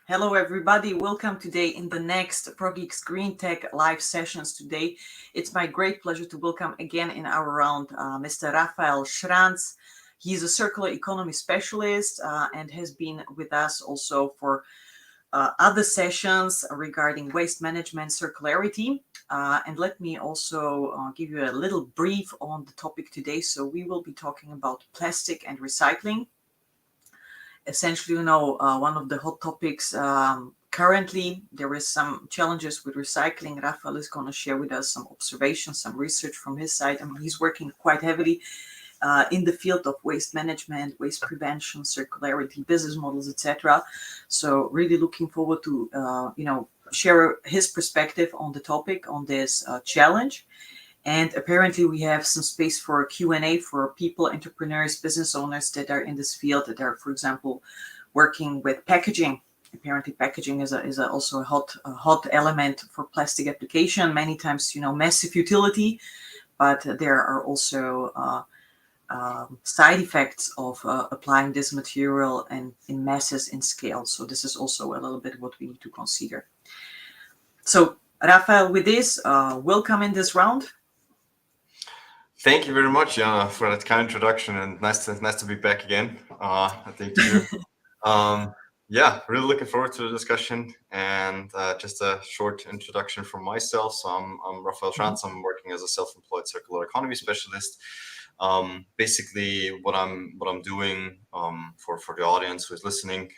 Hello, everybody. Welcome today in the next Frogeex Green Tech live sessions today. It's my great pleasure to welcome again in our round Mr. Raphael Schranz. He's a circular economy specialist and has been with us also for other sessions regarding waste management circularity. And let me also give you a little brief on the topic today. So we will be talking about plastic and recycling. Essentially, one of the hot topics currently, there is some challenges with recycling. Raphael is going to share with us some observations, some research from his side. I mean, he's working quite heavily in the field of waste management, waste prevention, circularity, business models, etc. So really looking forward to, share his perspective on the topic, on this challenge. And apparently we have some space for a Q&A for people, entrepreneurs, business owners that are in this field, that are, for example, working with packaging. Apparently packaging is also a hot element for plastic application. Many times, massive utility, but there are also side effects of applying this material and in masses in scale. So this is also a little bit what we need to consider. So Raphael, with this, welcome in this round. Thank you very much, Jana, for that kind introduction, and nice to be back again. I think too. Really looking forward to the discussion, and just a short introduction from myself. So I'm Raphael Schranz. I'm working as a self-employed circular economy specialist. Basically, what I'm doing for the audience who is listening,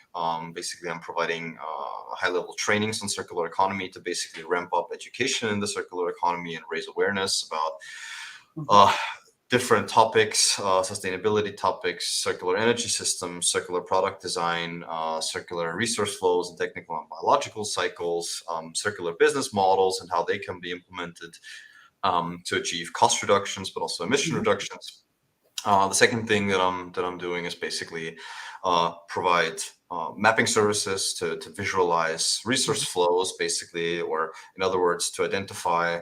basically I'm providing high-level trainings on circular economy to basically ramp up education in the circular economy and raise awareness about different topics, sustainability topics, circular energy systems, circular product design, circular resource flows and technical and biological cycles, circular business models and how they can be implemented to achieve cost reductions, but also emission reductions. The second thing that I'm doing is basically provide mapping services to visualize resource flows, basically, or in other words, to identify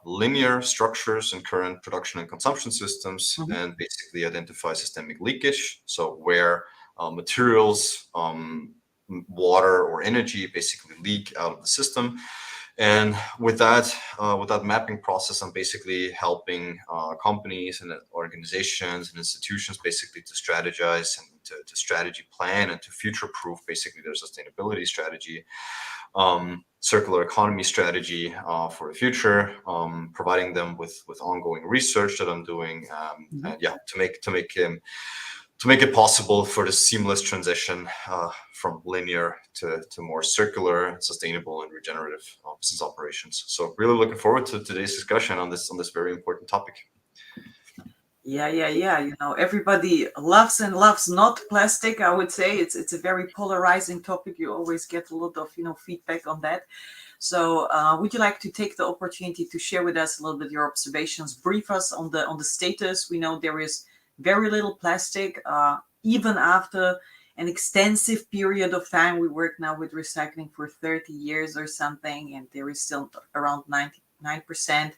linear structures in current production and consumption systems, and basically identify systemic leakage. So where materials, water, or energy basically leak out of the system. And with that mapping process, I'm basically helping companies and organizations and institutions basically to strategize and to strategy plan and to future-proof basically their sustainability strategy, circular economy strategy for the future, providing them with ongoing research that I'm doing, to make it possible for the seamless transition from linear to more circular, sustainable, and regenerative business operations. So really looking forward to today's discussion on this very important topic. Yeah. Everybody loves and loves not plastic. I would say it's a very polarizing topic. You always get a lot of feedback on that. So would you like to take the opportunity to share with us a little bit your observations, brief us on the status? We know there is very little plastic, even after an extensive period of time. We work now with recycling for 30 years or something, and there is still around 99%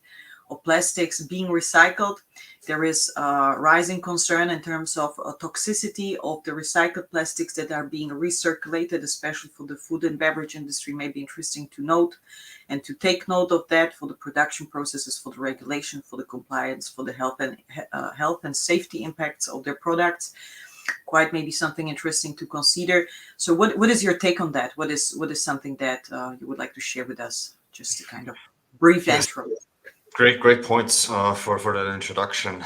of plastics being recycled. There is rising concern in terms of toxicity of the recycled plastics that are being recirculated, especially for the food and beverage industry. May be interesting to note and to take note of that for the production processes, for the regulation, for the compliance, for the health and safety impacts of their products. Quite maybe something interesting to consider. So what is your take on that? What is something that you would like to share with us? Just a kind of brief intro. Great points for that introduction.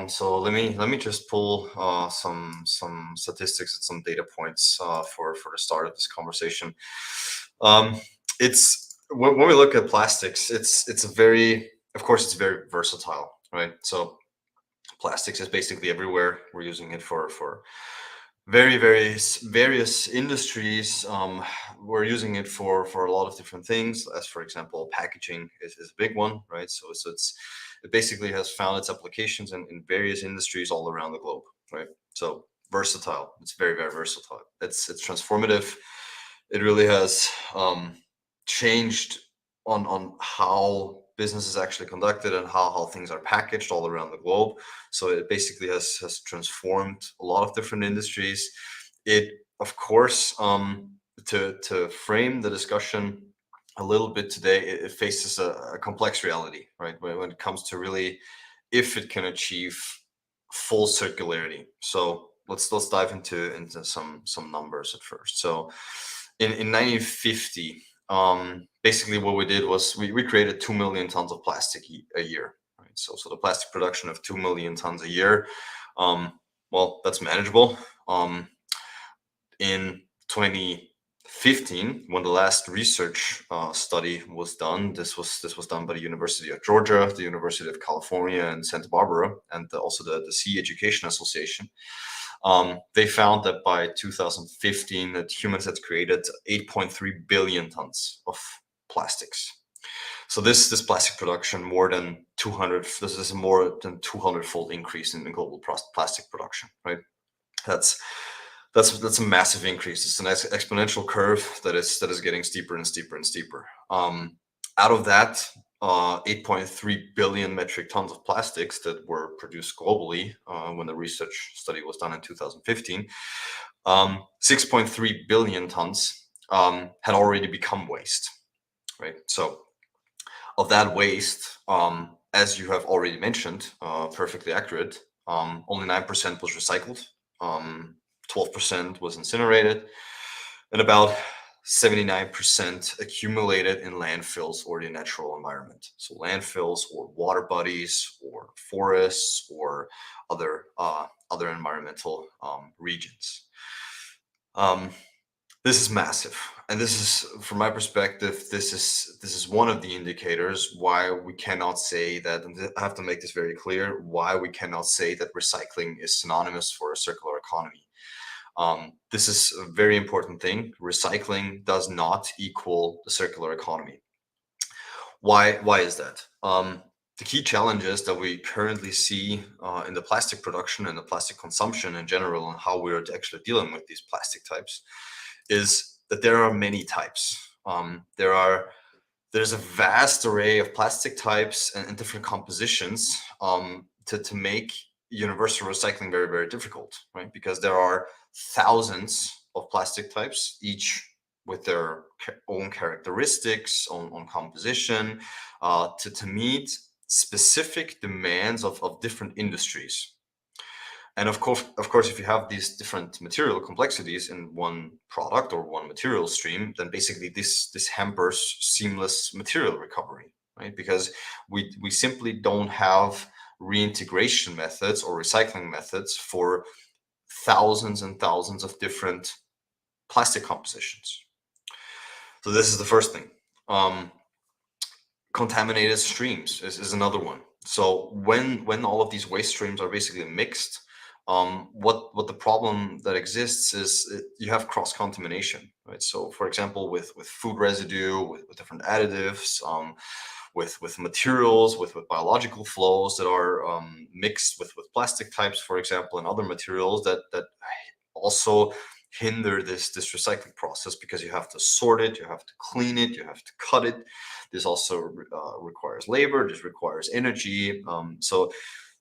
So let me just pull some statistics and some data points for the start of this conversation. It's when we look at plastics, it's very versatile, right? So plastics is basically everywhere. We're using it for various industries. We're using it for a lot of different things, as for example packaging is a big one, right? So it basically has found its applications in various industries all around the globe, right? So versatile. It's very versatile. It's transformative. It really has changed on how business is actually conducted and how things are packaged all around the globe. So it basically has transformed a lot of different industries. It, of course, to frame the discussion a little bit today, it faces a complex reality, right? When it comes to really if it can achieve full circularity. So let's dive into some numbers at first. So in 1950, basically what we did was we created 2 million tons of plastic a year, right? So the plastic production of 2 million tons a year, well, that's manageable. In 2015, when the last research study was done, this was done by the University of Georgia, the University of California, and Santa Barbara, and also the Sea Education Association. They found that by 2015, that humans had created 8.3 billion tons of plastics. So this plastic production more than 200. This is more than 200-fold increase in global plastic production, right? That's a massive increase. It's an exponential curve that is getting steeper and steeper and steeper. Out of that, 8.3 billion metric tons of plastics that were produced globally when the research study was done in 2015, 6.3 billion tons had already become waste, right? So of that waste, as you have already mentioned, perfectly accurate, only 9% was recycled. 12% was incinerated, and about 79% accumulated in landfills or the natural environment. So landfills or water bodies or forests or other environmental regions. This is massive, and this is, from my perspective, this is one of the indicators why we cannot say that, and I have to make this very clear, why we cannot say that recycling is synonymous for a circular economy. This is a very important thing. Recycling does not equal the circular economy. Why is that? The key challenges that we currently see in the plastic production and the plastic consumption in general, and how we're actually dealing with these plastic types, is that there are many types. There's a vast array of plastic types and different compositions to make universal recycling very, very difficult, right? Because there are thousands of plastic types, each with their own characteristics, on composition, to meet specific demands of different industries. And of course, if you have these different material complexities in one product or one material stream, then basically this hampers seamless material recovery, right? Because we simply don't have reintegration methods or recycling methods for thousands and thousands of different plastic compositions. So this is the first thing. Contaminated streams is another one. So when all of these waste streams are basically mixed, what the problem that exists is you have cross contamination, right? So for example, with food residue, with different additives, with materials, with biological flows that are mixed with plastic types, for example, and other materials that also hinder this recycling process, because you have to sort it, you have to clean it, you have to cut it. This also requires labor, this requires energy. So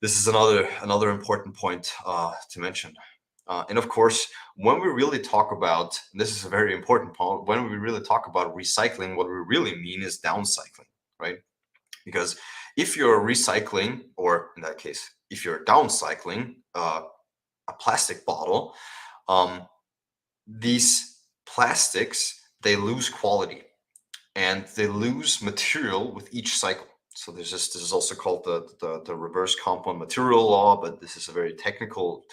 this is another important point to mention. And of course, when we really talk about, and this is a very important point, when we really talk about recycling, what we really mean is downcycling, right? Because if you're recycling, or in that case, if you're downcycling a plastic bottle, these plastics, they lose quality and they lose material with each cycle. So this is also called the reverse compound material law, but this is a very technical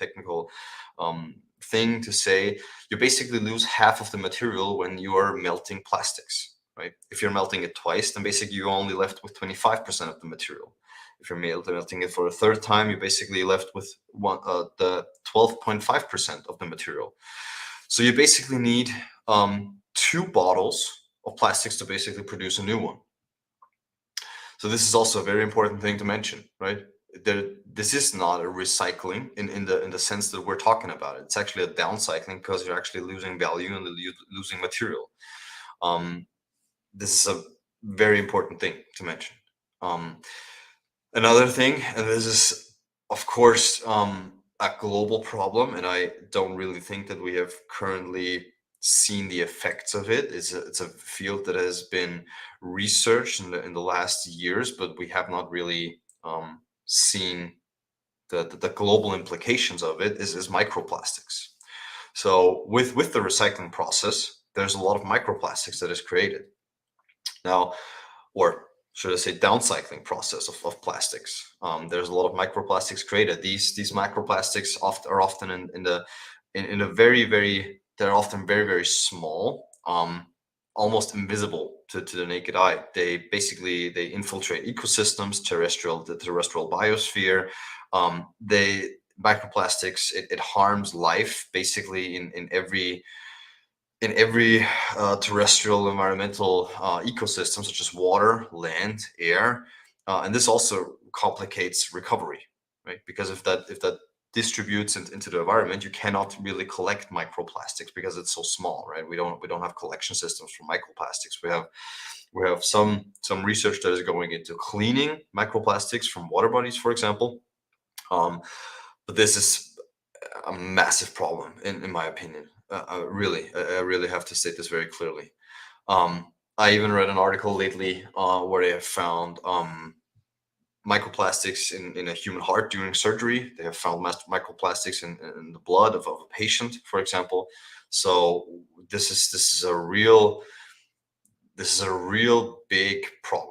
thing to say. You basically lose half of the material when you are melting plastics, right? If you're melting it twice, then basically you're only left with 25% of the material. If you're melting it for a third time, you're basically left with the 12.5% of the material. So you basically need 2 bottles of plastics to basically produce a new one. So this is also a very important thing to mention, right? This is not a recycling in the sense that we're talking about it. It's actually a downcycling, because you're actually losing value and losing material. This is a very important thing to mention. Another thing, and this is of course a global problem, and I don't really think that we have currently seen the effects of it. It's a field that has been researched in the last years, but we have not really seen the global implications of it. Is microplastics. So with the recycling process, there's a lot of microplastics that is created now, or should I say downcycling process of plastics. There's a lot of microplastics created. These microplastics are often in a very, they're often very small, almost invisible to the naked eye. They infiltrate ecosystems, the terrestrial biosphere. They Microplastics, it harms life basically in every terrestrial environmental ecosystem, such as water, land, air, and this also complicates recovery, right? Because if that distributes into the environment, you cannot really collect microplastics because it's so small, right? We don't have collection systems for microplastics. We have some research that is going into cleaning microplastics from water bodies, for example. But this is a massive problem, in my opinion. I really have to state this very clearly. I even read an article lately where they have found microplastics in a human heart during surgery. They have found microplastics in the blood of a patient, for example. So this is a real big problem.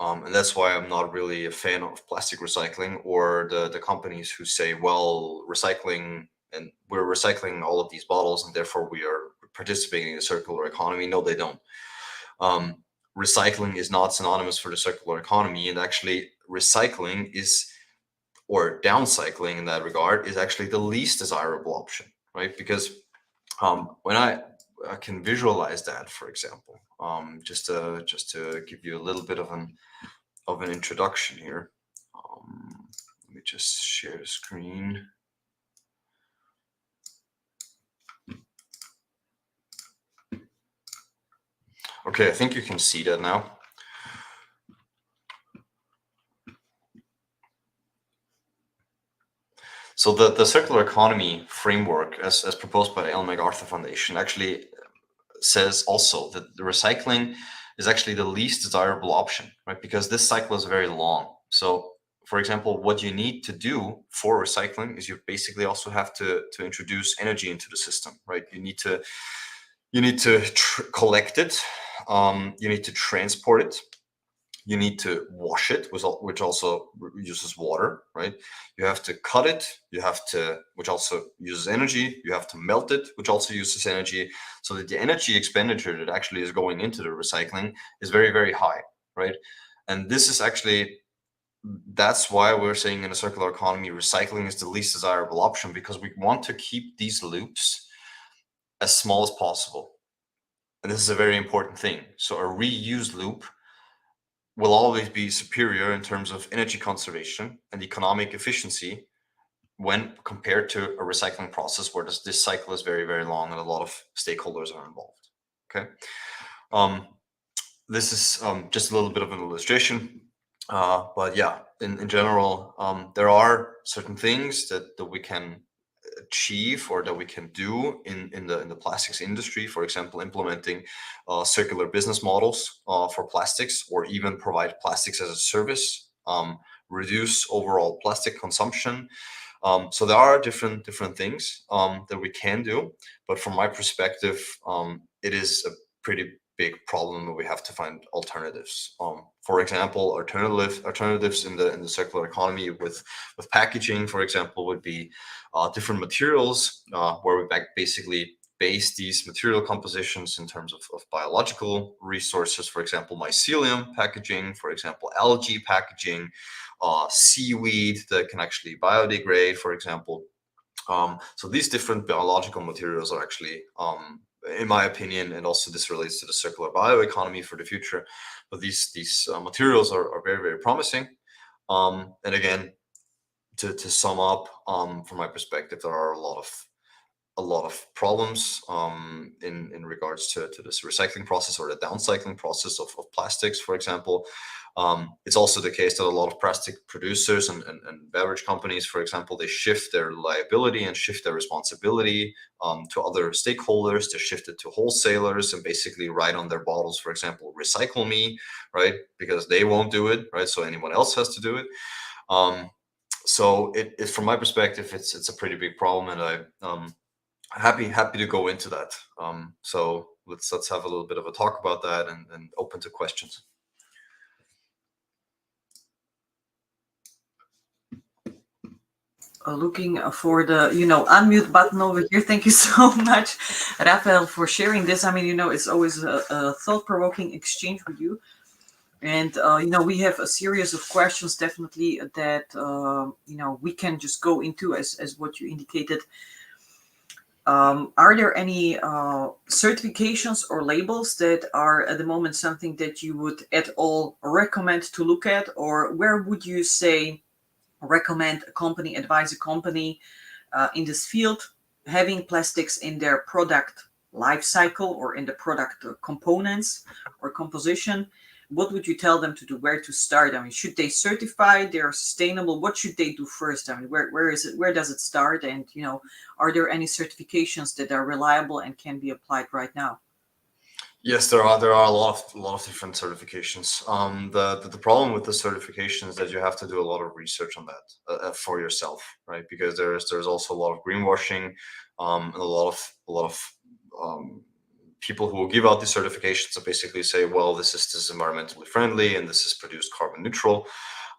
And that's why I'm not really a fan of plastic recycling or the companies who say, well, recycling, and we're recycling all of these bottles and therefore we are participating in a circular economy. No, they don't. Um, Recycling is not synonymous for the circular economy, and actually recycling is, or downcycling in that regard, is actually the least desirable option, right? Because when I can visualize that, for example, just to give you a little bit of an introduction here. Let me just share the screen. Okay, I think you can see that now. So the circular economy framework, as proposed by the Ellen MacArthur Foundation, actually says also that the recycling is actually the least desirable option, right? Because this cycle is very long. So, for example, what you need to do for recycling is you basically also have to introduce energy into the system, right? You need to collect it, you need to transport it, you need to wash it, which also uses water, right? You have to cut it, which also uses energy. You have to melt it, which also uses energy. So that the energy expenditure that actually is going into the recycling is very high, right? And this is actually, that's why we're saying in a circular economy, recycling is the least desirable option, because we want to keep these loops as small as possible. And this is a very important thing. So a reuse loop will always be superior in terms of energy conservation and economic efficiency when compared to a recycling process where this cycle is very long and a lot of stakeholders are involved. Okay. This is just a little bit of an illustration, but yeah, in general, there are certain things that we can achieve or that we can do in the plastics industry. For example, implementing circular business models for plastics, or even provide plastics as a service, reduce overall plastic consumption. So there are different things that we can do, but from my perspective, it is a pretty big problem that we have to find alternatives. For example, alternatives in the circular economy with packaging, for example, would be different materials, where we basically base these material compositions in terms of biological resources. For example, mycelium packaging, for example, algae packaging, seaweed that can actually biodegrade, for example. So these different biological materials are actually, in my opinion, and also this relates to the circular bioeconomy for the future, but these materials are very promising. And again, to sum up, from my perspective, there are a lot of a lot of problems in regards to this recycling process or the downcycling process of plastics, for example. It's also the case that a lot of plastic producers and beverage companies, for example, they shift their liability and shift their responsibility to other stakeholders. They shift it to wholesalers and basically write on their bottles, for example, recycle me, right? Because they won't do it, right? So anyone else has to do it. So it from my perspective, it's a pretty big problem, and happy to go into that. So let's have a little bit of a talk about that and open to questions. Looking for the unmute button over here. Thank you so much, Raphael, for sharing this. I mean, it's always a thought-provoking exchange with you. And we have a series of questions definitely that we can just go into as what you indicated. Are there any certifications or labels that are at the moment something that you would at all recommend to look at, or where would you say recommend a company, advise a company in this field having plastics in their product life cycle or in the product components or composition? What would you tell them to do? Where to start? I mean, should they certify they're sustainable? What should they do first? I mean, where is it? Where does it start? And are there any certifications that are reliable and can be applied right now? Yes, there are a lot of different certifications. The problem with the certification is that you have to do a lot of research on that for yourself, right? Because there's also a lot of greenwashing, and a lot of people who will give out these certifications to basically say, well, this is environmentally friendly and this is produced carbon neutral.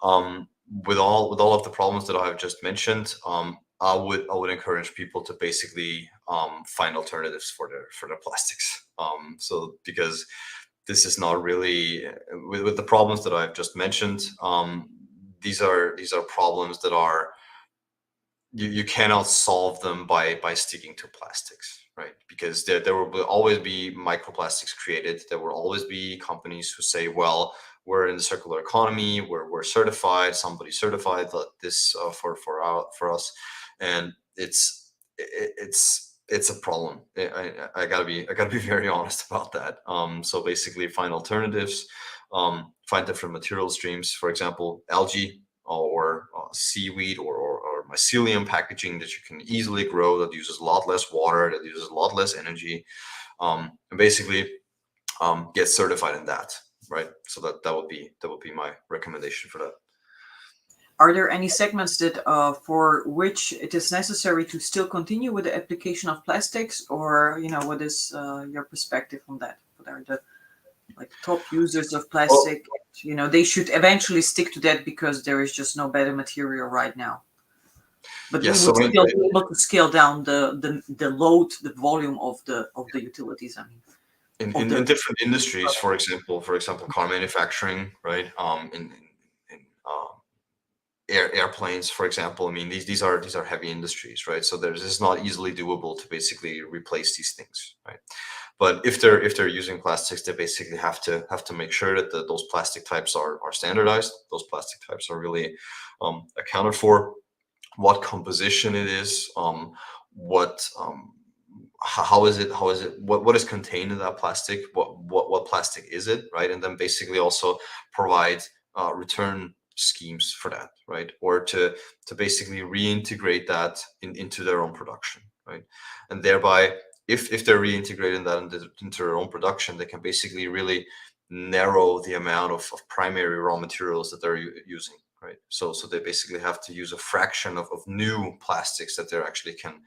With all of the problems that I have just mentioned, I would encourage people to basically find alternatives for their plastics. So because this is not really with the problems that I've just mentioned. These are problems that are you cannot solve them by sticking to plastics, right? Because there will always be microplastics created. There will always be companies who say, well, we're in the circular economy, we're certified, somebody certified this for us, and it's a problem. I gotta be very honest about that. So basically find alternatives, find different material streams, for example, algae or seaweed or mycelium packaging that you can easily grow, that uses a lot less water, that uses a lot less energy, and basically get certified in that, right? So that would be my recommendation for that. Are there any segments that for which it is necessary to still continue with the application of plastics, or what is your perspective on that? What are the top users of plastic? They should eventually stick to that because there is just no better material right now. But we would still be able to scale down the load, the volume of the utilities. I mean, in different industries, for example, car manufacturing, right? In airplanes, for example. I mean, these are heavy industries, right? So it's not easily doable to basically replace these things, right? But if they're using plastics, they basically have to make sure that those plastic types are standardized. Those plastic types are really accounted for. What composition it is, what how is it, what is contained in that plastic, what plastic is it, right? And then basically also provide return schemes for that, right? Or to basically reintegrate that into their own production, right? And thereby, if they're reintegrating that into their own production, they can basically really narrow the amount of primary raw materials that they're using, right? So they basically have to use a fraction of new plastics that they actually can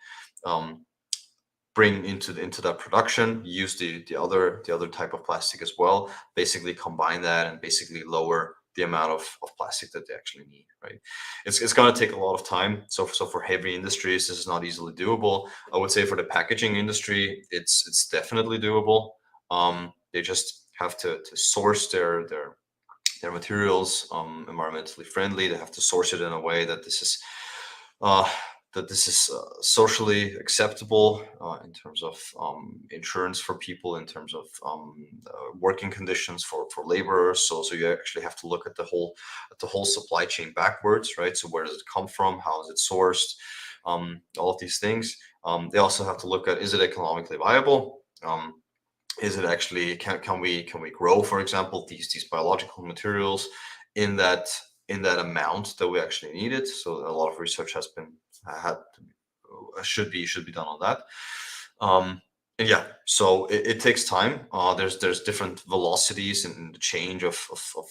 bring into that production, use the other type of plastic as well, basically combine that and basically lower the amount of plastic that they actually need, right? It's going to take a lot of time. So for heavy industries, this is not easily doable. I would say for the packaging industry, it's definitely doable. They just have to source their materials environmentally friendly. They have to source it in a way that this is socially acceptable in terms of insurance for people, in terms of working conditions for laborers. So you actually have to look at the whole supply chain backwards, right? So where does it come from? How is it sourced? All of these things. They also have to look at, is it economically viable? Is it actually, can we grow, for example, these biological materials in that amount that we actually need it? So a lot of research has been should be done on that. And yeah, so it takes time. There's different velocities in the change of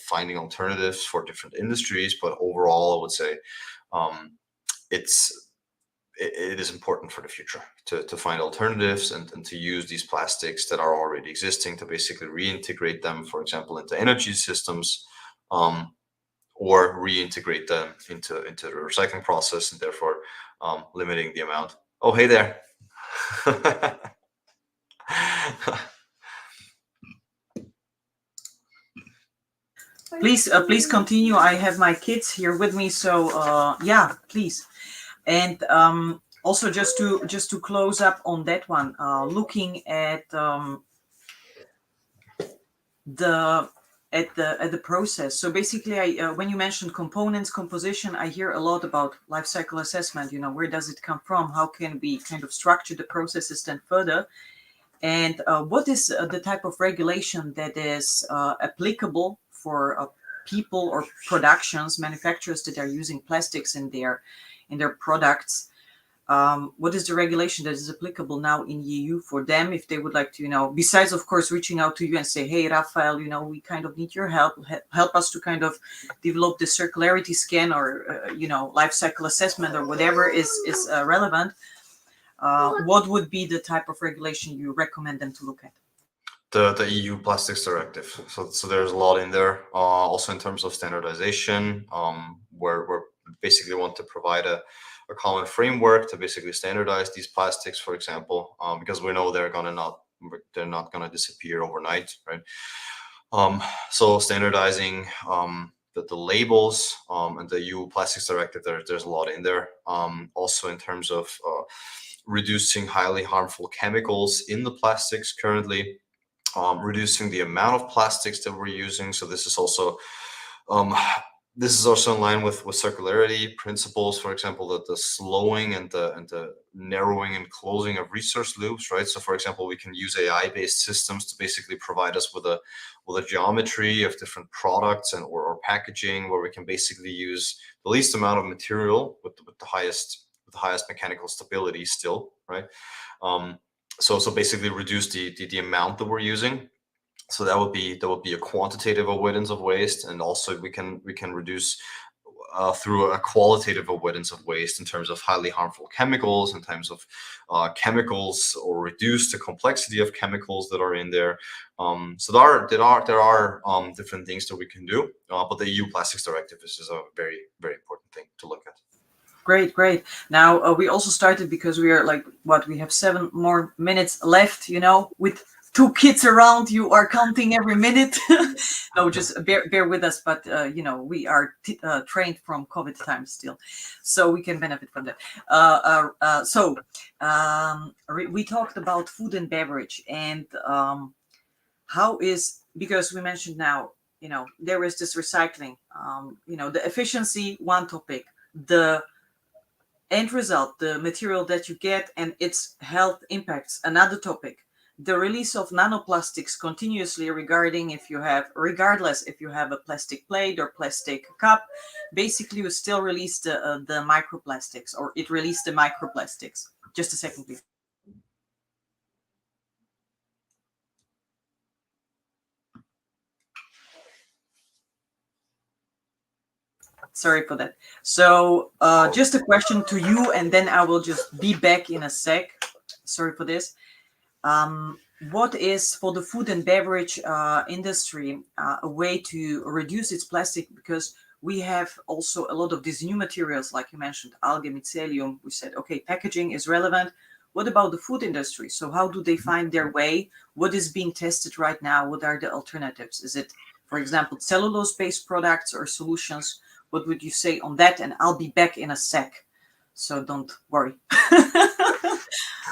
finding alternatives for different industries, but overall, I would say it is important for the future to find alternatives and to use these plastics that are already existing to basically reintegrate them, for example, into energy systems, or reintegrate them into the recycling process, and therefore limiting the amount. Oh, hey there. Please continue. I have my kids here with me, so yeah, please. And also, just to close up on that one, looking at the process. So basically, when you mentioned components, composition, I hear a lot about life cycle assessment. Where does it come from? How can we kind of structure the processes then further? And what is the type of regulation that is applicable for people or productions, manufacturers that are using plastics in their products? What is the regulation that is applicable now in EU for them if they would like to, besides of course reaching out to you and say, hey, Raphael, we kind of need your help us to kind of develop the circularity scan or life cycle assessment or whatever is relevant. What would be the type of regulation you recommend them to look at? The EU Plastics Directive. So there's a lot in there. Also in terms of standardization, where basically want to provide a common framework to basically standardize these plastics, for example, because we know they're not gonna disappear overnight, right? So standardizing the labels and the EU Plastics Directive, there's a lot in there. Also in terms of reducing highly harmful chemicals in the plastics currently, reducing the amount of plastics that we're using. So this is also in line with circularity principles. For example, the slowing and the narrowing and closing of resource loops, right? So for example, we can use AI-based systems to basically provide us with a geometry of different products or packaging, where we can basically use the least amount of material with the highest mechanical stability still, right? So basically reduce the amount that we're using. So that would be a quantitative avoidance of waste, and also we can reduce through a qualitative avoidance of waste in terms of highly harmful chemicals, in terms of chemicals, or reduce the complexity of chemicals that are in there. So there are different things that we can do, but the EU Plastics Directive is a very, very important thing to look at. Great. Now we also started because we are we have 7 more minutes left. With 2 kids around, you are counting every minute. No, just bear with us. But we are trained from COVID times still, so we can benefit from that. We talked about food and beverage, and because we mentioned now, there is this recycling. The efficiency, one topic. The end result, the material that you get and its health impacts, another topic. The release of nanoplastics continuously, regardless if you have a plastic plate or plastic cup, basically you still release the microplastics, or it released the microplastics. Just a second, please. Sorry for that. So just a question to you, and then I will just be back in a sec. Sorry for this. What is, for the food and beverage industry, a way to reduce its plastic? Because we have also a lot of these new materials, like you mentioned, algae, mycelium. We said, okay, packaging is relevant. What about the food industry? So how do they find their way? What is being tested right now? What are the alternatives? Is it, for example, cellulose-based products or solutions? What would you say on that? And I'll be back in a sec, so don't worry.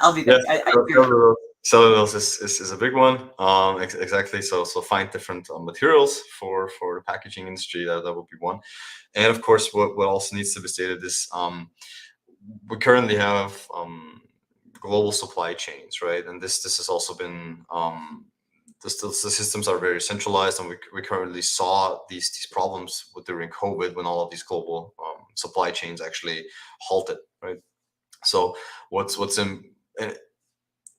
I'll be back. Yeah, cellulose is a big one. Exactly. So find different materials for the packaging industry. That would be one. And of course, what also needs to be stated is we currently have global supply chains, right? And this has also been the systems are very centralized, and we currently saw these problems during COVID when all of these global supply chains actually halted, right? So what's in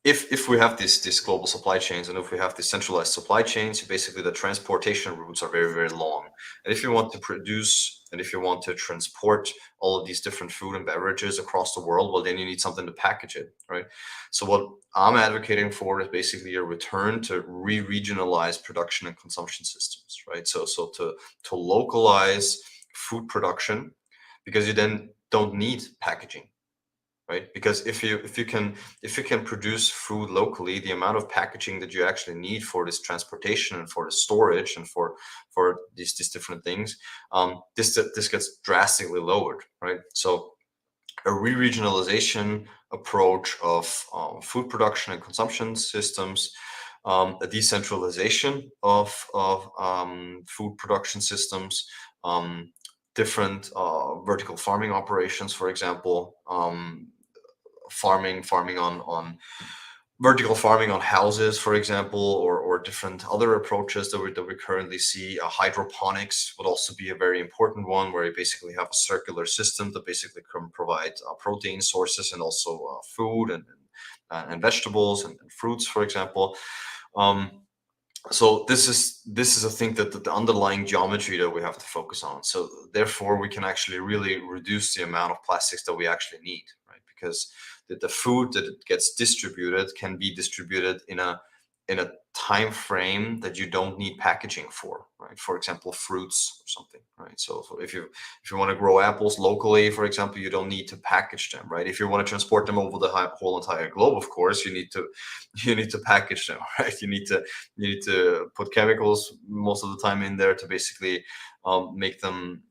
if we have these global supply chains, and if we have these centralized supply chains, basically the transportation routes are very, very long. And if you want to produce and if you want to transport all of these different food and beverages across the world, well, then you need something to package it, right? So what I'm advocating for is basically a return to re-regionalize production and consumption systems, right? So to localize food production, because you then don't need packaging, right? Because if you can produce food locally, the amount of packaging that you actually need for this transportation and for the storage and for these different things, this gets drastically lowered, right? So a re-regionalization approach of food production and consumption systems, a decentralization of food production systems, different vertical farming operations, for example, farming on vertical farming on houses, for example, or different other approaches that we currently see. Hydroponics would also be a very important one, where you basically have a circular system that basically can provide protein sources and also food and vegetables and fruits, for example. So this is a thing that the underlying geometry that we have to focus on. So therefore, we can actually really reduce the amount of plastics that we actually need, right? Because the food that it gets distributed can be distributed in a time frame that you don't need packaging for, right? For example, fruits or something, right? So if you want to grow apples locally, for example, you don't need to package them, right? If you want to transport them over the whole entire globe, of course, you need to package them, right? You need to put chemicals most of the time in there to basically make them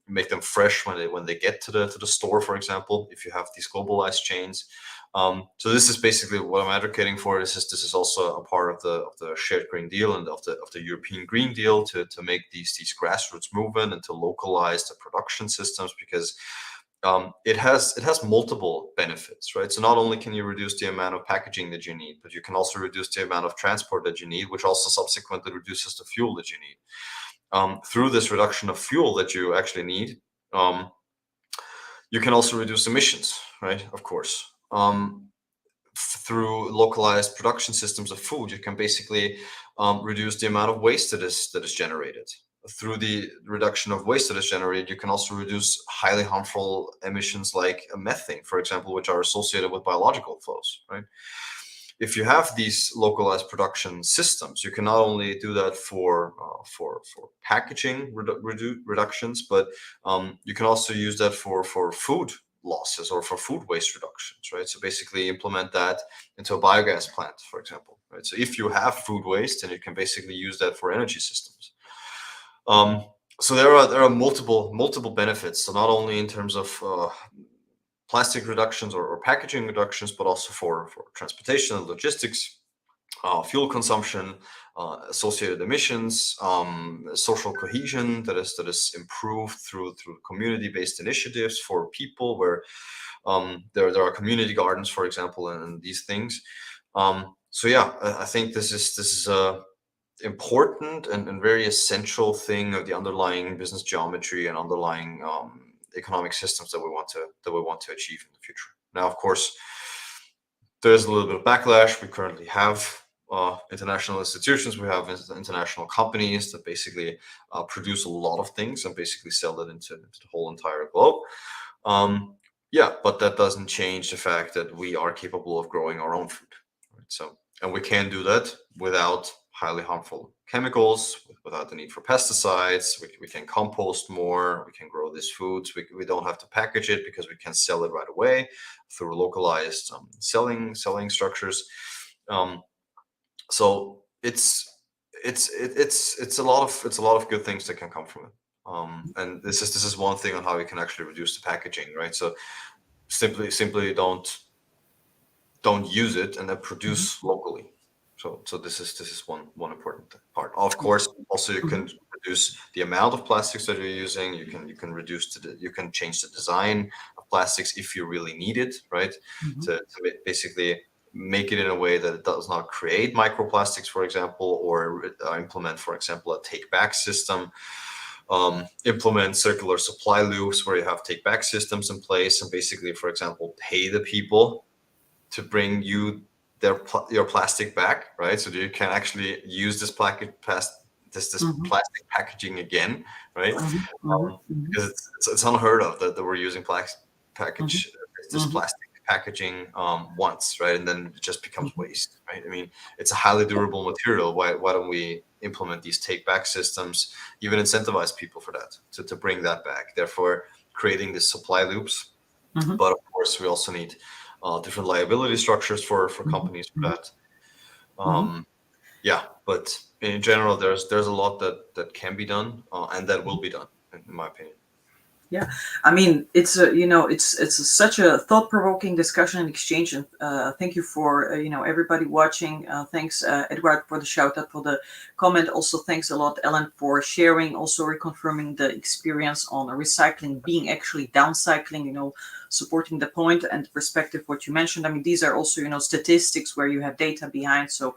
fresh when they get to the store, for example, if you have these globalized chains. So this is basically what I'm advocating for. This is also a part of the shared Green Deal and of the European Green Deal to make these grassroots movement and to localize the production systems, because it has multiple benefits, right? So not only can you reduce the amount of packaging that you need, but you can also reduce the amount of transport that you need, which also subsequently reduces the fuel that you need. Through this reduction of fuel that you actually need, you can also reduce emissions, right? Of course. Through localized production systems of food, you can basically reduce the amount of waste that is generated. Through the reduction of waste that is generated, you can also reduce highly harmful emissions like methane, for example, which are associated with biological flows, right? If you have these localized production systems, you can not only do that for packaging reductions, but you can also use that for food losses or for food waste reductions, right? So basically implement that into a biogas plant, for example, right? So if you have food waste, then you can basically use that for energy systems. So there are multiple benefits. So not only in terms of plastic reductions or packaging reductions, but also for transportation and logistics, fuel consumption, associated emissions, social cohesion that is improved through community-based initiatives for people, where there are community gardens, for example, and these things. So yeah, I think this is a important and very essential thing of the underlying business geometry and underlying economic systems that we want to achieve in the future. Now, of course, there's a little bit of backlash. We currently have international institutions, we have international companies that basically produce a lot of things and basically sell it into the whole entire globe. Yeah, but that doesn't change the fact that we are capable of growing our own food. Right? So, and we can do that without highly harmful chemicals, without the need for pesticides. We can compost more. We can grow these foods. We don't have to package it because we can sell it right away through localized selling structures. So it's a lot of good things that can come from it. And this is one thing on how we can actually reduce the packaging, right? So simply don't use it and then produce locally. So this is one important part. Of course, also you can reduce the amount of plastics that you're using. You can change the design of plastics if you really need it, right? To basically make it in a way that it does not create microplastics, for example, or implement, for example, a take-back system. Implement circular supply loops where you have take-back systems in place, and basically, for example, pay the people to bring you your plastic back, right? So that you can actually use this plastic packaging again, right? Because it's unheard of that we're using this plastic packaging once, right? And then it just becomes waste, right? I mean, it's a highly durable material. Why don't we implement these take back systems, even incentivize people for that, to bring that back? Therefore, creating these supply loops. But of course, we also need different liability structures for companies for that. Yeah, but in general, there's a lot that can be done and that will be done, in my opinion. Yeah, I mean, it's a it's such a thought-provoking discussion and exchange, and thank you for everybody watching. Thanks, Edward, for the shout out, for the comment. Also, thanks a lot, Ellen, for sharing. Also, reconfirming the experience on recycling being actually downcycling. Supporting the point and perspective what you mentioned. I mean, these are also statistics where you have data behind. So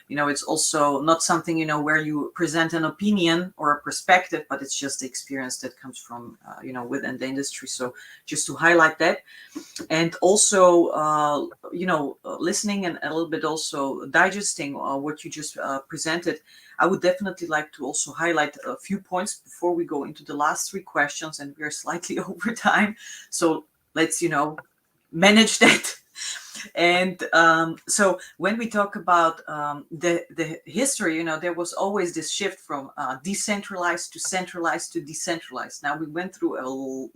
it's also not something where you present an opinion or a perspective, but it's just the experience that comes from within the industry. So just to highlight that, and also listening and a little bit also digesting what you just presented, I would definitely like to also highlight a few points before we go into the last three questions, and we're slightly over time, so let's manage that. And so when we talk about the history, there was always this shift from decentralized to centralized to decentralized. Now we went through a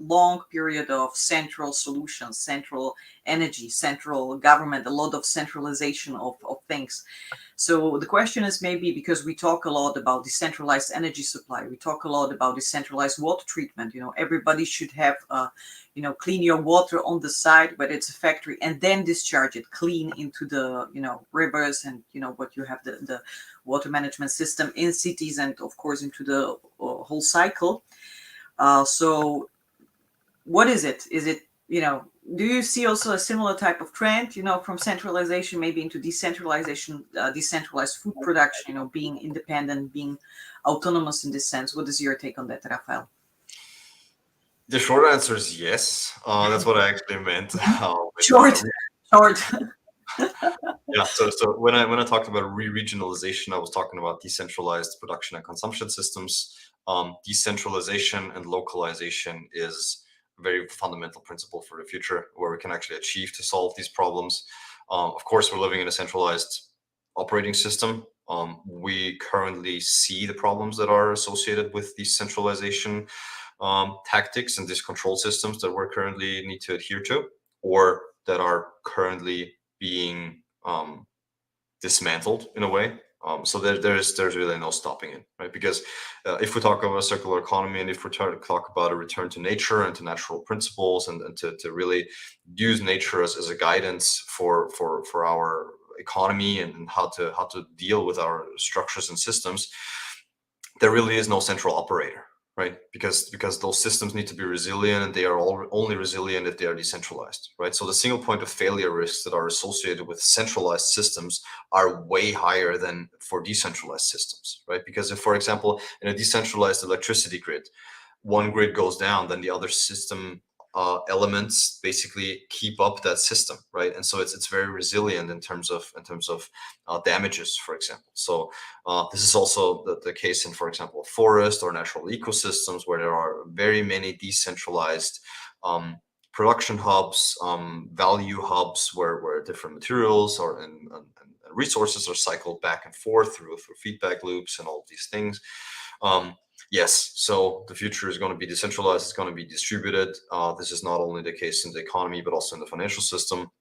long period of central solutions, central energy, central government, a lot of centralization of things. So the question is, maybe because we talk a lot about decentralized energy supply, we talk a lot about decentralized water treatment. Everybody should have clean your water on the side, but it's a factory, and then discharge it clean into the rivers, and what you have the water management system in cities, and of course into the whole cycle. So what is it? Is it do you see also a similar type of trend, from centralization maybe into decentralization, decentralized food production, being independent, being autonomous in this sense? What is your take on that, Raphael? The short answer is yes. That's what I actually meant. Short. Yeah. So when I talked about regionalization, I was talking about decentralized production and consumption systems. Decentralization and localization is a very fundamental principle for the future, where we can actually achieve to solve these problems. Of course, we're living in a centralized operating system. We currently see the problems that are associated with decentralization tactics and these control systems that we're currently need to adhere to, or that are currently being dismantled in a way. So there's really no stopping it, right? Because if we talk about a circular economy, and if we talk about a return to nature and to natural principles, and to really use nature as a guidance for our economy, and how to deal with our structures and systems, there really is no central operator, right? Because those systems need to be resilient, and they are only resilient if they are decentralized, right? So the single point of failure risks that are associated with centralized systems are way higher than for decentralized systems, right? Because if, for example, in a decentralized electricity grid, one grid goes down, then the other system elements basically keep up that system, right? And so it's very resilient in terms of damages, for example. So this is also the case in, for example, forest or natural ecosystems, where there are very many decentralized production hubs, value hubs, where different materials and resources are cycled back and forth through feedback loops and all of these things. Yes, so the future is going to be decentralized. It's going to be distributed. This is not only the case in the economy, but also in the financial system.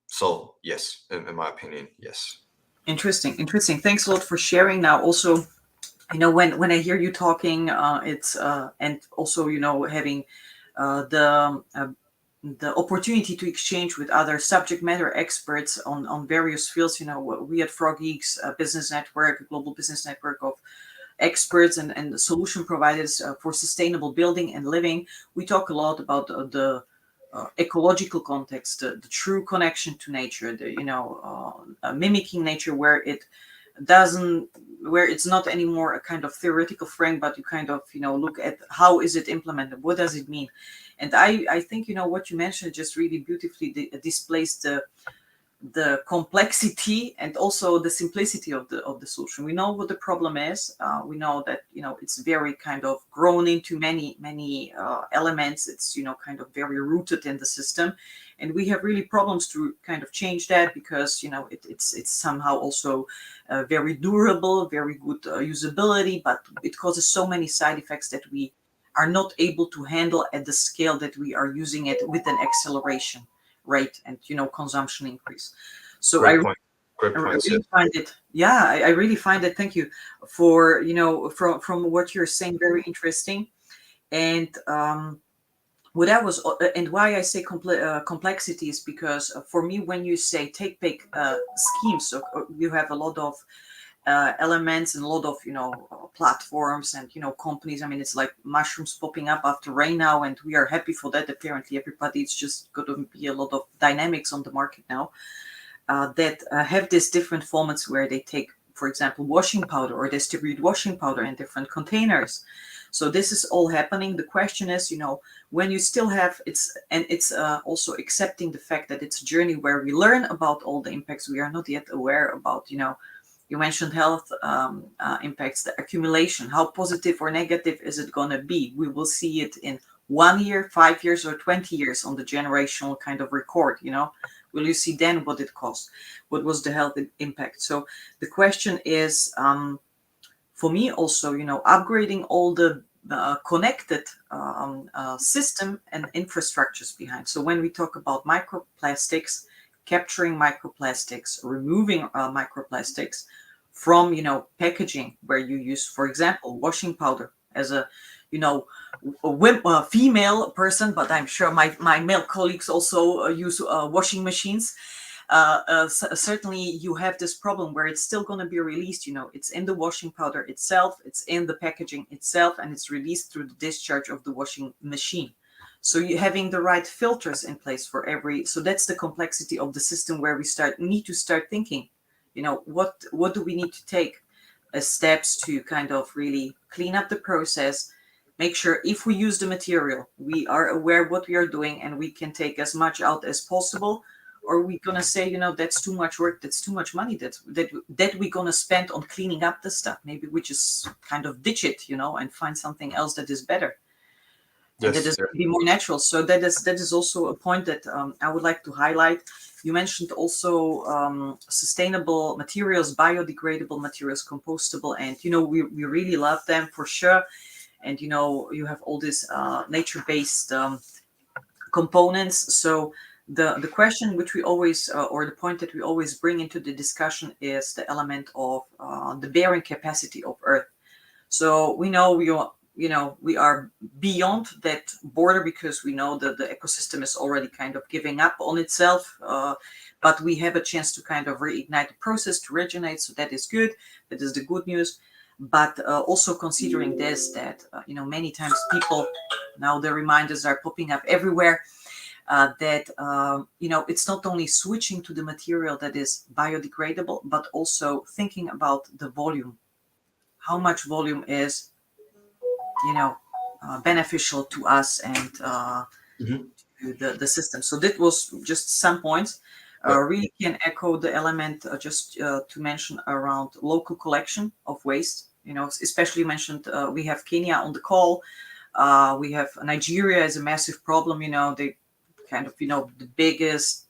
So yes, in my opinion, yes. Interesting. Thanks a lot for sharing. Now, also, when I hear you talking, it's and also having the opportunity to exchange with other subject matter experts on various fields. We at Frogeex Business Network, a global business network of experts and solution providers for sustainable building and living, we talk a lot about the ecological context, the true connection to nature, mimicking nature where it doesn't, where it's not anymore a kind of theoretical frame, but you kind of look at how is it implemented, what does it mean. And I think what you mentioned just really beautifully displays the complexity and also the simplicity of the solution. We know what the problem is. We know that it's very kind of grown into many elements. It's kind of very rooted in the system, and we have really problems to kind of change that because it's somehow also very durable, very good usability, but it causes so many side effects that we are not able to handle at the scale that we are using it with an acceleration rate and consumption increase. So Great point. Great I points. really find it, yeah, I really find it, thank you for from what you're saying, very interesting. And what I was and why I say complexity is because for me, when you say take big schemes, so you have a lot of elements and a lot of platforms and companies. I mean, it's like mushrooms popping up after rain now, and we are happy for that. Apparently everybody, it's just going to be a lot of dynamics on the market now that have these different formats where they take, for example, washing powder or distribute washing powder in different containers. So this is all happening. The question is, when you still have it's also accepting the fact that it's a journey where we learn about all the impacts. We are not yet aware about, you mentioned health impacts, the accumulation. How positive or negative is it going to be? We will see it in 1 year, 5 years, or 20 years on the generational kind of record. Will you see then what it cost? What was the health impact? So the question is, for me also, upgrading all the connected system and infrastructures behind. So when we talk about microplastics, capturing microplastics, removing microplastics from packaging where you use, for example, washing powder as a female person, but I'm sure my male colleagues also use washing machines. Certainly you have this problem where it's still going to be released, it's in the washing powder itself, it's in the packaging itself, and it's released through the discharge of the washing machine. So you having the right filters in place for so that's the complexity of the system where we need to start thinking, what do we need to take as steps to kind of really clean up the process, make sure if we use the material, we are aware what we are doing and we can take as much out as possible. Or we're going to say, that's too much work, that's too much money that we're going to spend on cleaning up the stuff. Maybe we just kind of ditch it, and find something else that is better. And that is be more natural. So that is also a point that I would like to highlight. You mentioned also sustainable materials, biodegradable materials, compostable, and we really love them for sure. And you have all these nature-based components. So the question which we always or the point that we always bring into the discussion is the element of the bearing capacity of Earth. So we know we are beyond that border because we know that the ecosystem is already kind of giving up on itself, but we have a chance to kind of reignite the process to regenerate. So that is good. That is the good news. But also considering this, that many times people, now the reminders are popping up everywhere, that it's not only switching to the material that is biodegradable, but also thinking about the volume. How much volume is beneficial to us and to the system. So that was just some points. Really can echo the element just to mention around local collection of waste. Especially mentioned we have Kenya on the call. We have Nigeria as a massive problem. They kind of the biggest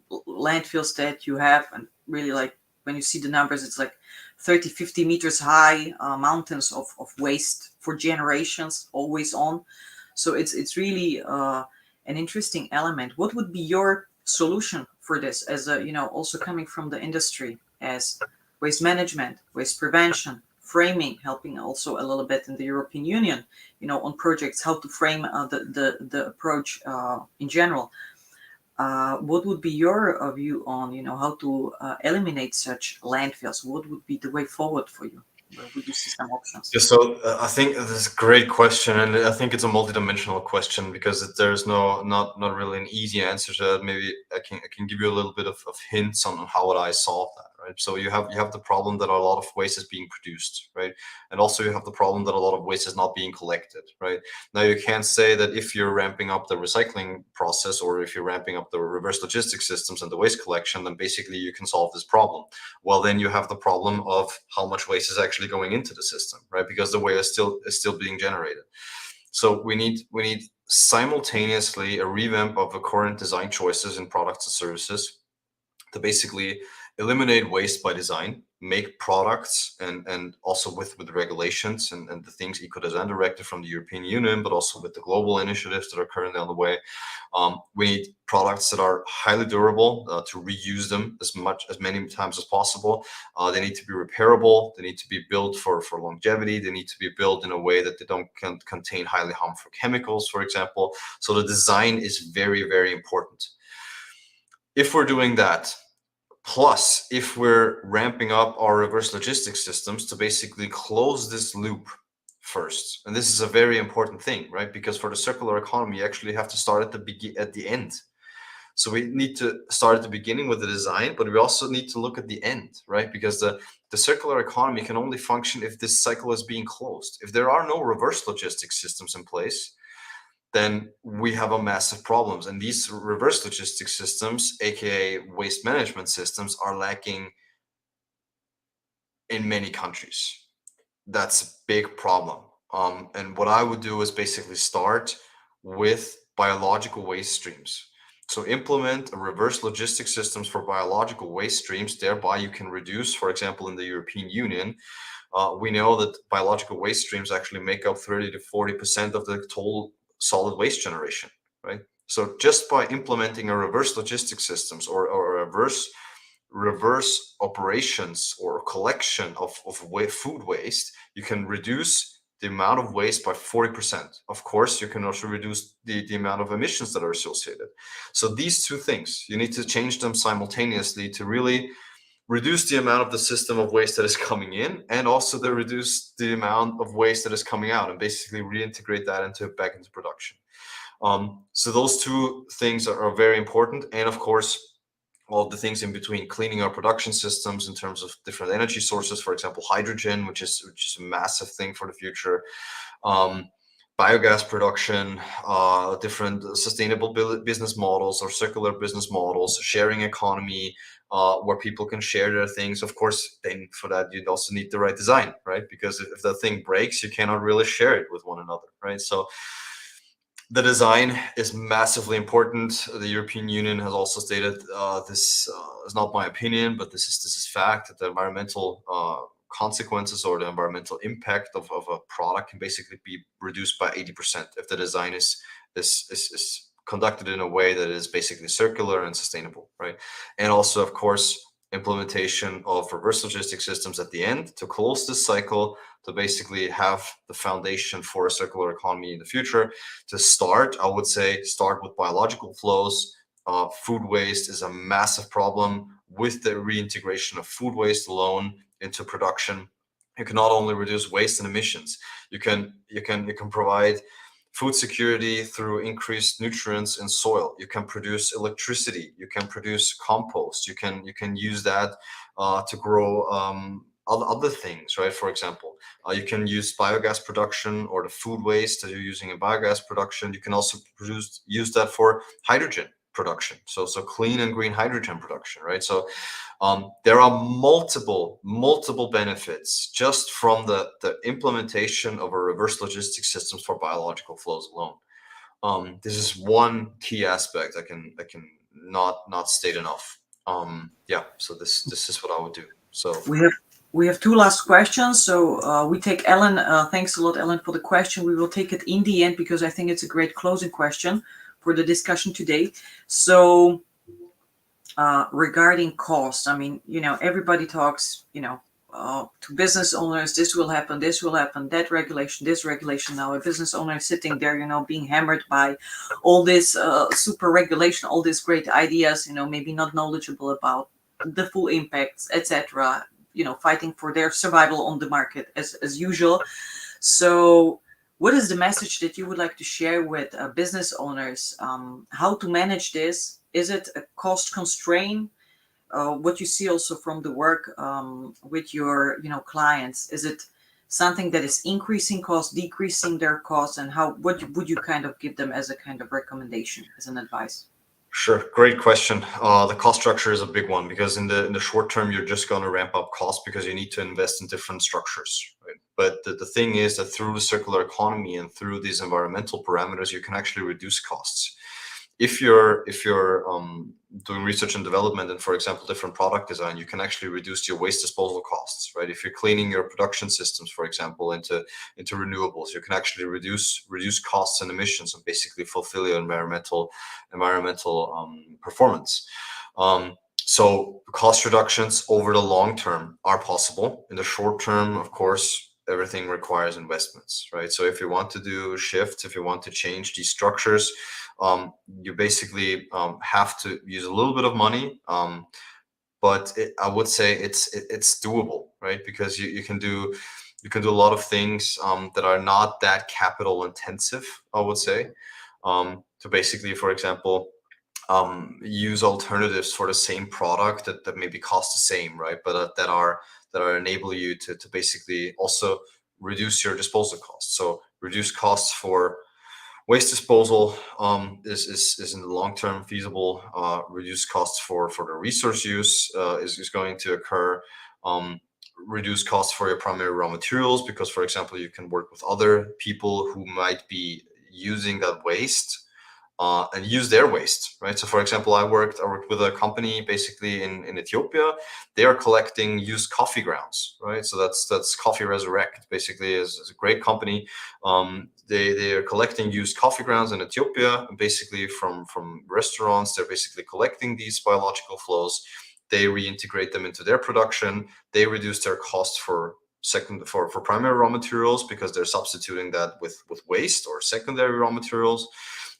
landfills that you have, and really like when you see the numbers, it's like 30-50 meters high mountains of waste for generations, always on. So it's really an interesting element. What would be your solution for this, as a also coming from the industry, as waste management, waste prevention, framing, helping also a little bit in the European Union, on projects, how to frame the approach in general. What would be your view on how to eliminate such landfills? What would be the way forward for you? where would you see some options? Yeah, so I think this is a great question, and I think it's a multidimensional question because there's not really an easy answer to that. Maybe I can give you a little bit of hints on how would I solve that, right? So you have the problem that a lot of waste is being produced, right? And also you have the problem that a lot of waste is not being collected, right? Now you can't say that if you're ramping up the recycling process or if you're ramping up the reverse logistics systems and the waste collection, then basically you can solve this problem. Well, then you have the problem of how much waste is actually going into the system, right? Because the waste is still being generated. So we need simultaneously a revamp of the current design choices in products and services to basically eliminate waste by design, make products, and also with regulations and the things eco design directive from the European Union, but also with the global initiatives that are currently on the way. We need products that are highly durable, to reuse them as many times as possible. They need to be repairable. They need to be built for longevity. They need to be built in a way that they don't contain highly harmful chemicals, for example. So the design is very, very important. If we're doing that, plus if we're ramping up our reverse logistics systems to basically close this loop first, and this is a very important thing, right? Because for the circular economy, you actually have to start at the end. So we need to start at the beginning with the design, but we also need to look at the end, right? Because the circular economy can only function if this cycle is being closed. If there are no reverse logistics systems in place, then we have a massive problems. And these reverse logistics systems, aka waste management systems, are lacking in many countries. That's a big problem. And what I would do is basically start with biological waste streams. So implement a reverse logistics systems for biological waste streams. Thereby you can reduce, for example, in the European Union, we know that biological waste streams actually make up 30 to 40% of the total solid waste generation, right? So just by implementing a reverse logistics systems or a reverse operations or collection of food waste, you can reduce the amount of waste by 40%. Of course, you can also reduce the amount of emissions that are associated. So these two things, you need to change them simultaneously to really reduce the amount of the system of waste that is coming in, and also to reduce the amount of waste that is coming out, and basically reintegrate that back into production. So those two things are very important. And of course, all the things in between, cleaning our production systems in terms of different energy sources, for example, hydrogen, which is a massive thing for the future. Biogas production, different sustainable business models or circular business models, sharing economy, where people can share their things. Of course, then for that, you'd also need the right design, right? Because if the thing breaks, you cannot really share it with one another, right? So the design is massively important. The European Union has also stated, this is not my opinion, but this is fact, that the environmental consequences or the environmental impact of a product can basically be reduced by 80% if the design is conducted in a way that is basically circular and sustainable, right? And also, of course, implementation of reverse logistics systems at the end to close this cycle, to basically have the foundation for a circular economy in the future. To start, I would say start with biological flows. Food waste is a massive problem. With the reintegration of food waste alone into production, you can not only reduce waste and emissions, you can provide food security through increased nutrients in soil. You can produce electricity. You can produce compost. You can use that to grow other things, right? For example, you can use biogas production, or the food waste that you're using in biogas production. You can also use that for hydrogen production. So clean and green hydrogen production, right? So there are multiple benefits just from the implementation of a reverse logistics systems for biological flows alone. This is one key aspect I can not state enough. Yeah, so this is what I would do. So we have two last questions. So we take Ellen. Thanks a lot, Ellen, for the question. We will take it in the end because I think it's a great closing question for the discussion today. So regarding cost, I mean, everybody talks, to business owners, this will happen, that regulation, this regulation. Now a business owner is sitting there, being hammered by all this super regulation, all these great ideas, maybe not knowledgeable about the full impacts, etc. fighting for their survival on the market as usual. So what is the message that you would like to share with business owners? How to manage this? Is it a cost constraint? What you see also from the work with your clients, is it something that is increasing costs, decreasing their costs, and what would you kind of give them as a kind of recommendation, as an advice? Sure, great question. The cost structure is a big one because in the short term, you're just going to ramp up costs because you need to invest in different structures, right? But the thing is that through the circular economy and through these environmental parameters, you can actually reduce costs. If you're doing research and development and, for example, different product design, you can actually reduce your waste disposal costs, right? If you're cleaning your production systems, for example, into renewables, you can actually reduce costs and emissions and basically fulfill your environmental performance. So cost reductions over the long term are possible. In the short term, of course, everything requires investments, right? So if you want to do shifts, if you want to change these structures, you basically have to use a little bit of money, but I would say it's doable, right? Because you can do a lot of things that are not that capital intensive, I would say. To basically, for example, use alternatives for the same product that maybe cost the same, right? But that enable you to basically also reduce your disposal costs. So reduce costs for waste disposal is in the long term feasible. Reduce costs for the resource use is going to occur. Reduce costs for your primary raw materials because, for example, you can work with other people who might be using that waste and use their waste, right? So, for example, I worked with a company basically in Ethiopia. They are collecting used coffee grounds, right? So that's Coffee Resurrect. Basically, is a great company. They are collecting used coffee grounds in Ethiopia, basically from restaurants. They're basically collecting these biological flows. They reintegrate them into their production. They reduce their costs for primary raw materials because they're substituting that with waste or secondary raw materials.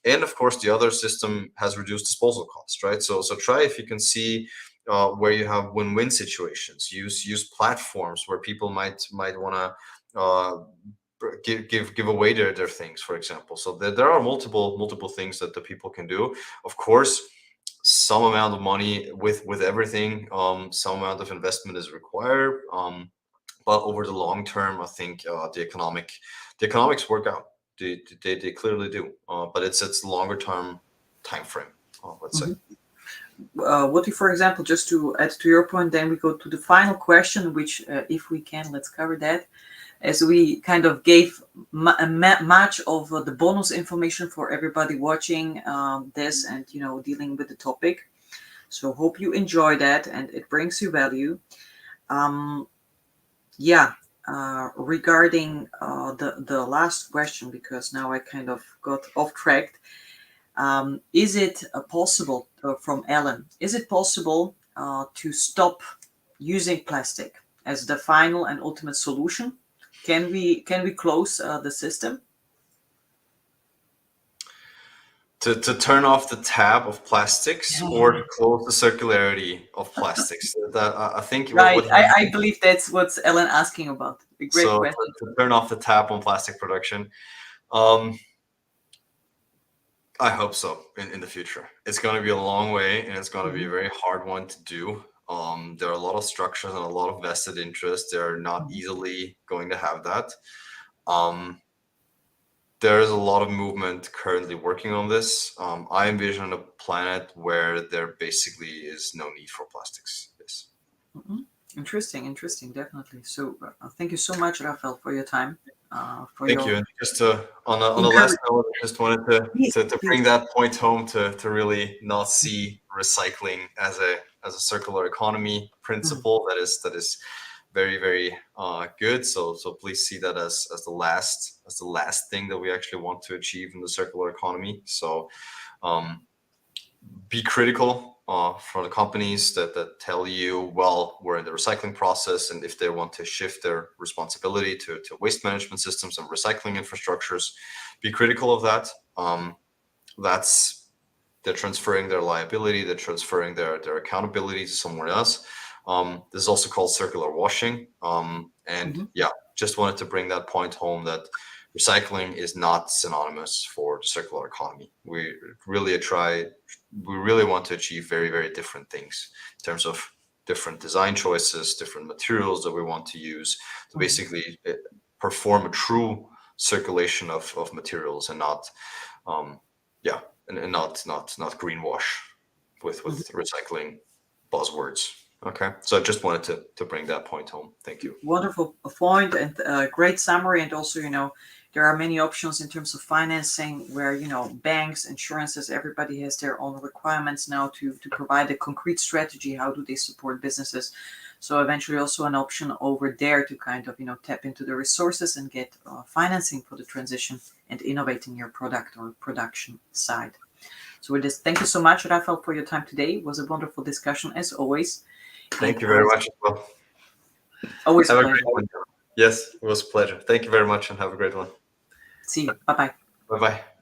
And of course, the other system has reduced disposal costs, right? So try if you can see where you have win-win situations. Use platforms where people might want to give away their things, for example. So there are multiple things that the people can do. Of course, some amount of money with everything, some amount of investment is required. But over the long term, I think the economics work out. They clearly do, but it's longer term time frame. Let's say. What if, for example, just to add to your point, then we go to the final question, which, if we can, let's cover that, as we kind of gave much of the bonus information for everybody watching this and dealing with the topic. So hope you enjoy that and it brings you value. Regarding the last question, because now I kind of got off track. Is it possible, from Ellen, is it possible to stop using plastic as the final and ultimate solution? Can we close the system? To turn off the tap of plastics or to close the circularity of plastics. That I think Right. I believe that's what Ellen asking about. A great so question. to turn off the tap on plastic production. I hope so in the future. It's going to be a long way and it's going to be a very hard one to do. There are a lot of structures and a lot of vested interests. They're not easily going to have that. There is a lot of movement currently working on this. I envision a planet where there basically is no need for plastics. Yes. Interesting, definitely. So thank you so much, Raphael, for your time. Thank you. And just on the last note, I just wanted to bring that point home to really not see recycling as a circular economy principle that is very, very good. So please see that as the last thing that we actually want to achieve in the circular economy. So be critical for the companies that tell you, well, we're in the recycling process, and if they want to shift their responsibility to waste management systems and recycling infrastructures, be critical of that. They're transferring their liability, they're transferring their accountability to somewhere else. This is also called circular washing. Mhm. Yeah, just wanted to bring that point home that recycling is not synonymous for the circular economy. We really want to achieve very, very different things in terms of different design choices, different materials that we want to use to basically perform a true circulation of materials and not, yeah, and not greenwash with recycling buzzwords. Okay, so I just wanted to bring that point home. Thank you. Wonderful point and great summary. And also, there are many options in terms of financing where, banks, insurances, everybody has their own requirements now to provide a concrete strategy. How do they support businesses? So eventually also an option over there to kind of, tap into the resources and get financing for the transition and innovating your product or production side. So with this, thank you so much, Raphael, for your time today. It was a wonderful discussion as always. Thank you very much as well. Always Have a a pleasure. great one. Yes, it was a pleasure. Thank you very much and have a great one. See you. Bye-bye. Bye bye.